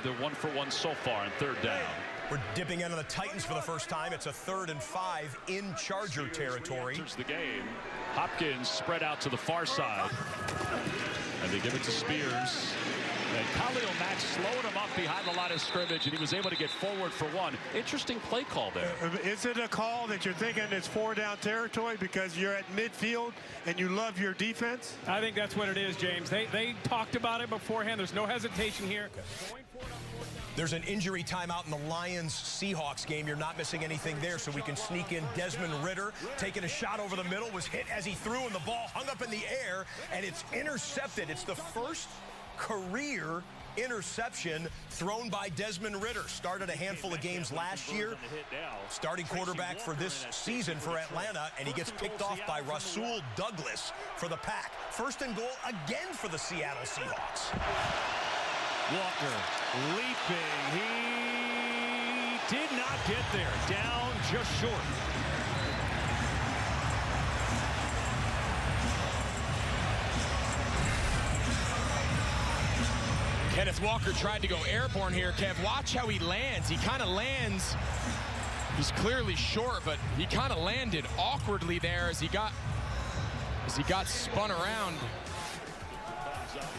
They're 1 for 1 so far on 3rd down. We're dipping into the Titans for the first time. It's a 3rd and 5 in Charger territory. Enters the game. Hopkins spread out to the far side. And they give it to Spears. And Khalil Mack slowed him up behind the line of scrimmage, and he was able to get forward for 1. Interesting play call there. Is it a call that you're thinking it's 4-down territory because you're at midfield and you love your defense? I think that's what it is, James. They talked about it beforehand. There's no hesitation here. There's an injury timeout in the Lions-Seahawks game. You're not missing anything there, so we can sneak in Desmond Ridder. Taking a shot over the middle, was hit as he threw, and the ball hung up in the air, and it's intercepted. It's the first career interception thrown by Desmond Ridder. Started a handful of games last year. Starting quarterback for this season for Atlanta, and he gets picked off by Rasul Douglas for the Pack. 1st and goal again for the Seattle Seahawks. Walker leaping. He did not get there. Down just short. Kenneth Walker tried to go airborne here. Kev, watch how he lands. He kind of lands. He's clearly short, but he kind of landed awkwardly there as he got spun around.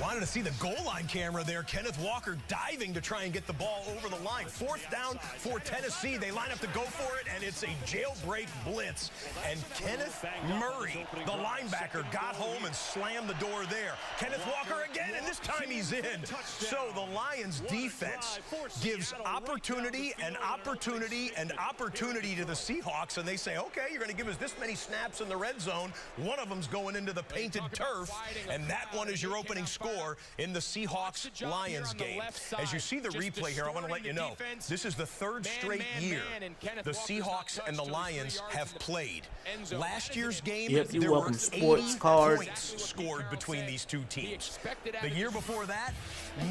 Wanted to see the goal line camera there. Kenneth Walker diving to try and get the ball over the line. 4th down for Tennessee. They line up to go for it, and it's a jailbreak blitz. And Kenneth Murray, the linebacker, got home and slammed the door there. Kenneth Walker again, and this time he's in. So the Lions defense gives opportunity and opportunity and opportunity to the Seahawks, and they say, okay, you're going to give us this many snaps in the red zone. One of them's going into the painted turf, and that one is your opening score in the Seahawks-Lions game. As you see the replay here, I want to let you know, this is the 3rd straight year the Seahawks and the Lions have played. Last year's game, there were 80 points scored between these two teams. The year before that,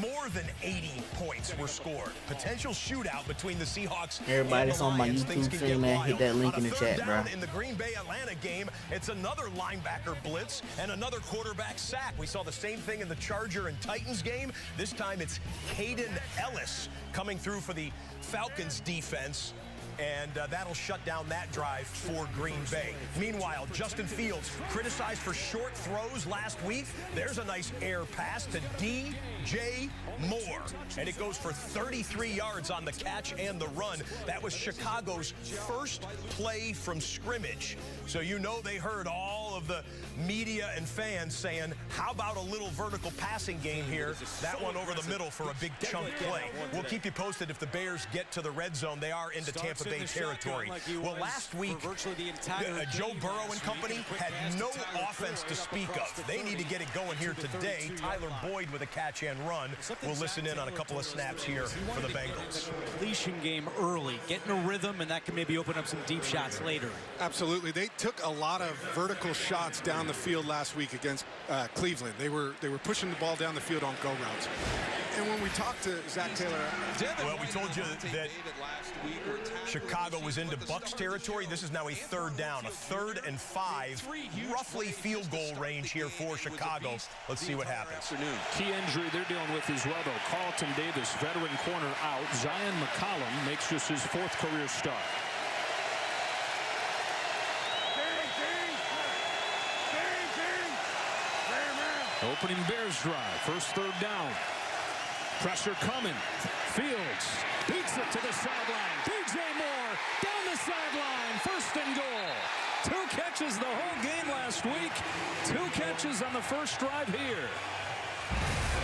more than 80 points were scored. Potential shootout between the Seahawks Everybody that's on my YouTube stream, man, hit that link in the chat, bro. In the Green Bay-Atlanta game, it's another linebacker blitz and another quarterback sack. We saw the same thing in the Charger and Titans game. This time it's Caden Ellis coming through for the Falcons defense. And that'll shut down that drive for Green Bay. Meanwhile, Justin Fields criticized for short throws last week. There's a nice air pass to DJ Moore. And it goes for 33 yards on the catch and the run. That was Chicago's first play from scrimmage. So you know they heard all of the media and fans saying, how about a little vertical passing game here? That one over the middle for a big chunk play. We'll keep you posted if the Bears get to the red zone. They are into Tampa Bay territory. Well, last week, Joe Burrow and company had no offense to speak of. They need to get it going here today. Tyler Boyd with a catch and run. We'll listen in on a couple of snaps here for the Bengals. Completion game early, getting a rhythm, and that can maybe open up some deep shots later. Absolutely. They took a lot of vertical shots down the field last week against Cleveland. They were pushing the ball down the field on go routes. And when we talked to Zach Taylor, well, we told you that Chicago was into Bucs territory. This is now a 3rd down, a 3rd and 5, roughly field goal range here for Chicago. Let's see what happens. Key injury they're dealing with as well, though. Carlton Davis, veteran corner, out. Zion McCollum makes this his 4th career start. Opening Bears drive, first 3rd down. Pressure coming. Fields beats it to the sideline. DJ Moore down the sideline. 1st and goal. 2 catches the whole game last week. 2 catches on the first drive here.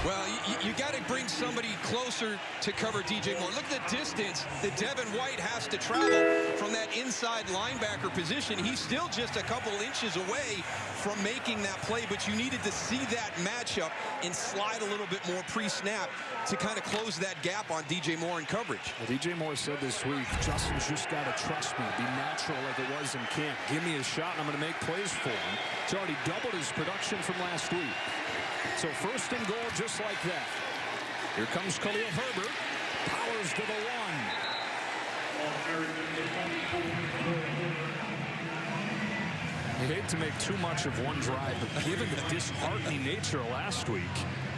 Well, you got to bring somebody closer to cover DJ Moore. Look at the distance that Devin White has to travel from that inside linebacker position. He's still just a couple inches away from making that play, but you needed to see that matchup and slide a little bit more pre-snap to kind of close that gap on DJ Moore in coverage. Well, DJ Moore said this week, Justin's just got to trust me, be natural like it was in camp. Give me a shot, and I'm going to make plays for him. He's already doubled his production from last week. So 1st and goal just like that. Here comes Khalil Herbert. Powers to the 1. I hate to make too much of one drive, but given the disheartening nature of last week,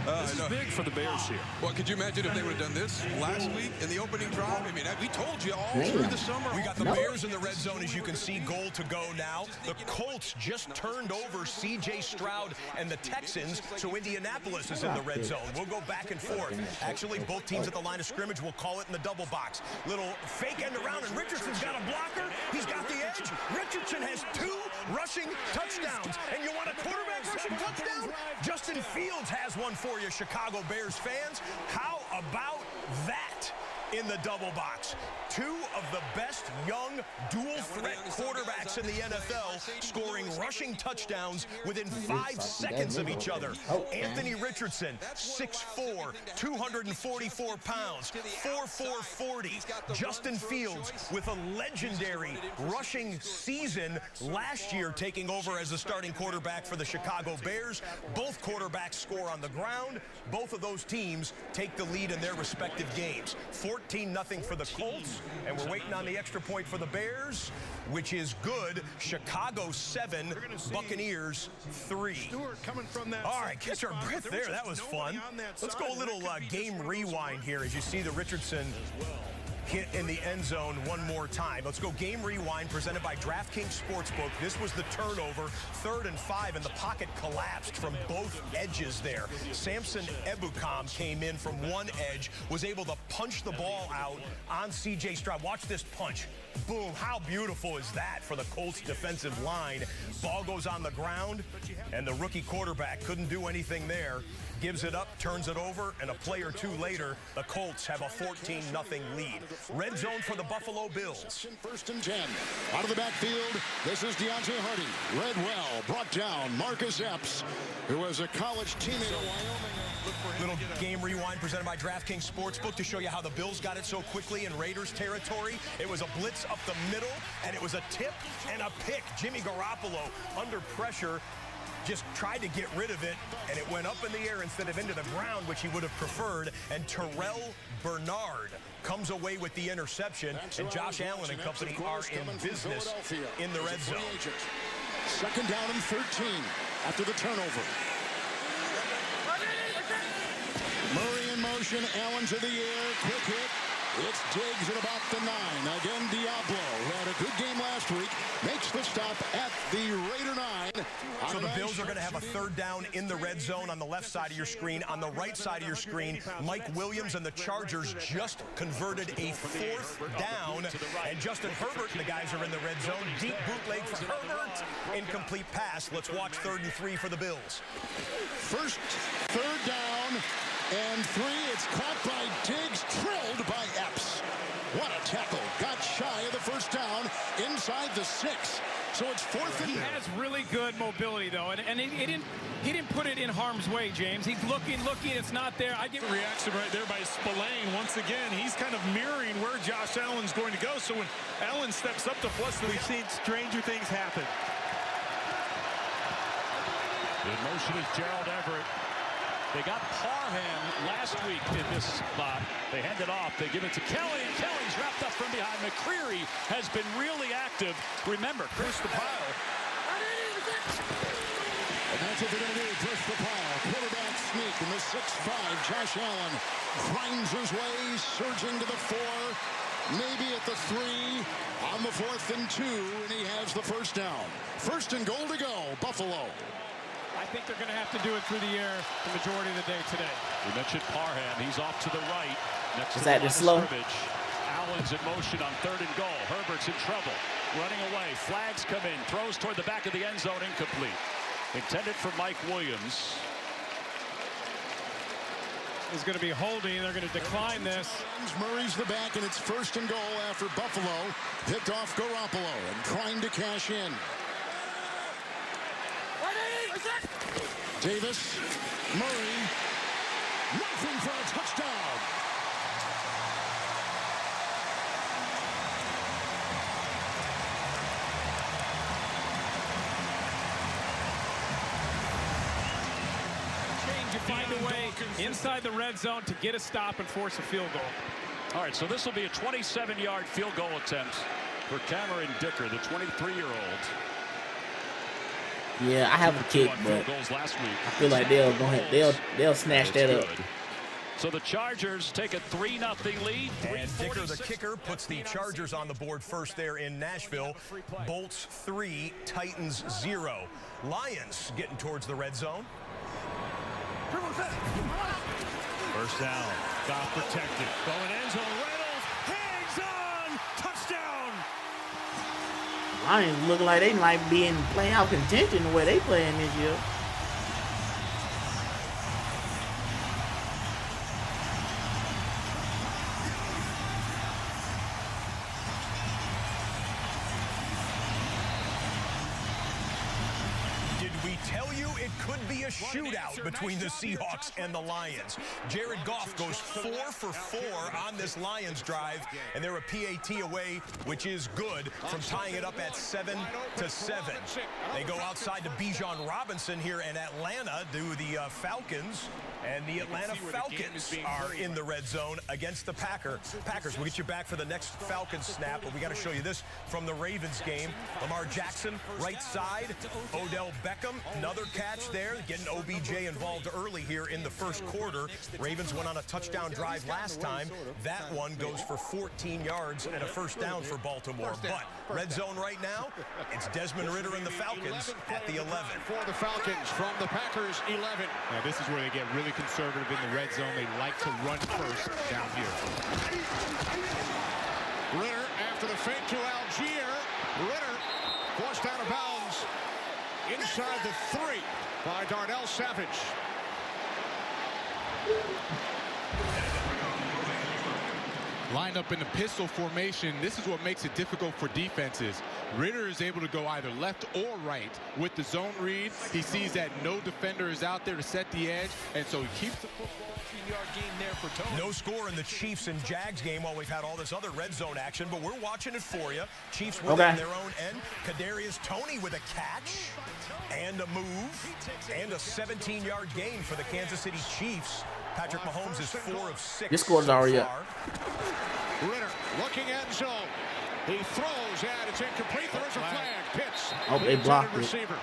This is big for the Bears here. Well, could you imagine if they would have done this last week in the opening drive? I mean, we told you all through the summer. We got the Bears in the red zone, as you can see, goal to go now. The Colts just turned over C.J. Stroud and the Texans, so Indianapolis is in the red zone. We'll go back and forth. Actually, both teams at the line of scrimmage will call it in the double box. Little fake end around, and Richardson's got a blocker. He's got the edge. Richardson has 2 rushing touchdowns. And you want a quarterback rushing touchdown? Justin Fields has one for you, Chicago Bears fans. How about that in the double box? 2 of the best young dual-threat quarterbacks in the NFL scoring rushing touchdowns within 5 seconds of each other. Anthony Richardson, 6'4", 244 pounds, 4'4", 40. Justin Fields with a legendary rushing season last year, taking over as the starting quarterback for the Chicago Bears. Both quarterbacks score on the ground. Both of those teams take the lead in their respective games. 14-0 for the Colts. And we're waiting on the extra point for the Bears, which is good. Chicago 7, Buccaneers 3. All right, catch our breath there. That was fun. Let's go a little game rewind here as you see the Richardson hit in the end zone one more time. Let's go game rewind presented by DraftKings Sportsbook. This was the turnover, 3rd and 5, and the pocket collapsed from both edges there. Samson Ebukam came in from one edge, was able to punch the ball out on C.J. Stroud. Watch this punch. Boom. How beautiful is that for the Colts defensive line? Ball goes on the ground, and the rookie quarterback couldn't do anything there. Gives it up, turns it over, and a play or two later, the Colts have a 14-0 lead. Red zone for the Buffalo Bills. 1st and 10. Out of the backfield, this is Deontay Hardy. Read well, brought down Marcus Epps, who was a college teammate of Wyoming. Little game rewind presented by DraftKings Sportsbook to show you how the Bills got it so quickly in Raiders territory. It was a blitz up the middle, and it was a tip and a pick. Jimmy Garoppolo under pressure just tried to get rid of it, and it went up in the air instead of into the ground, which he would have preferred. And Terrell Bernard comes away with the interception, and Josh Allen and company are in business in the red zone. 2nd down and 13 after the turnover. Murray in motion, Allen to the air, quick hit. It's Diggs at about the 9. Again, Diablo, who had a good game last week, makes the stop at the Raider 9. So the Bills are going to have a 3rd down in the red zone on the left side of your screen. On the right side of your screen, Mike Williams and the Chargers just converted a 4th down. And Justin Herbert and the guys are in the red zone. Deep bootleg for Herbert. Incomplete pass. Let's watch 3rd and 3 for the Bills. 3rd down and 3. It's caught by Diggs, trailed by Epps. What a tackle. Got shy of the 1st down inside the 6. So it's 4th and... He has really good mobility, though, and he didn't put it in harm's way, James. He's looking, it's not there. I get a reaction right there by Spillane. Once again, he's kind of mirroring where Josh Allen's going to go. So when Allen steps up to flush, We've seen stranger things happen. In motion is Gerald Everett. They got Parham last week in this spot. They hand it off. They give it to Kelly, and Kelly's wrapped up from behind. McCreary has been really active. Remember, Chris the pile. And that's what they're going to do, push the pile. Quarterback sneak in the 6'5". Josh Allen grinds his way, surging to the 4. Maybe at the 3 on the 4th and 2, and he has the 1st down. 1st and goal to go, Buffalo. I think they're going to have to do it through the air the majority of the day today. We mentioned Parham. He's off to the right. Next Is to that the just slow? scrimmage. Allen's in motion on 3rd and goal. Herbert's in trouble. Running away. Flags come in. Throws toward the back of the end zone. Incomplete. Intended for Mike Williams. Is going to be holding. They're going to decline this. Murray's the back, and it's 1st and goal after Buffalo picked off Garoppolo and trying to cash in. Davis, Murray, nothing for a touchdown. You find a way inside the red zone to get a stop and force a field goal. All right, so this will be a 27-yard field goal attempt for Cameron Dicker, the 23-year-old. Yeah, I have a kick, but I feel like they'll snatch that up. So the Chargers take a 3-0 lead. And Dicker, the kicker, puts the Chargers on the board first there in Nashville. Bolts 3, Titans 0. Lions getting towards the red zone. First down. Goff protected. Going end zone. Reynolds hangs on. Touchdown. Lions look like they might be in playoff contention the way they playing this year. A shootout between the Seahawks and the Lions. Jared Goff goes 4 for 4 on this Lions drive, and they're a PAT away, which is good, from tying it up at 7-7. They go outside to Bijan Robinson here in Atlanta, do the Falcons, and the Atlanta Falcons are in the red zone against the Packers. We'll get you back for the next Falcons snap, but we got to show you this from the Ravens game. Lamar Jackson, right side. Odell Beckham, another catch there, getting OBJ involved early here in the first quarter. Ravens went on a touchdown drive last time. That one goes for 14 yards and a first down for Baltimore. But red zone right now, it's Desmond Ridder and the Falcons at the 11. For the Falcons from the Packers 11. Now this is where they get really conservative in the red zone. They like to run first down here. Ridder after the fake to Algier. Ridder forced out of bounds inside the 3 by Darnell Savage. Lined up in the pistol formation, this is what makes it difficult for defenses. Ridder is able to go either left or right with the zone read. He sees that no defender is out there to set the edge, and so he keeps the football. 18-yard gain there for Tony. No score in the Chiefs and Jags game while we've had all this other red zone action, but we're watching it for you. Chiefs with it on their own end. Kadarius Toney with a catch and a move and a 17-yard gain for the Kansas City Chiefs. Patrick Mahomes is 4 of 6. This score's already up. Ridder looking end zone. He throws and it's incomplete. There's a flag. Pitts. Oh, they blocked it. Receiver.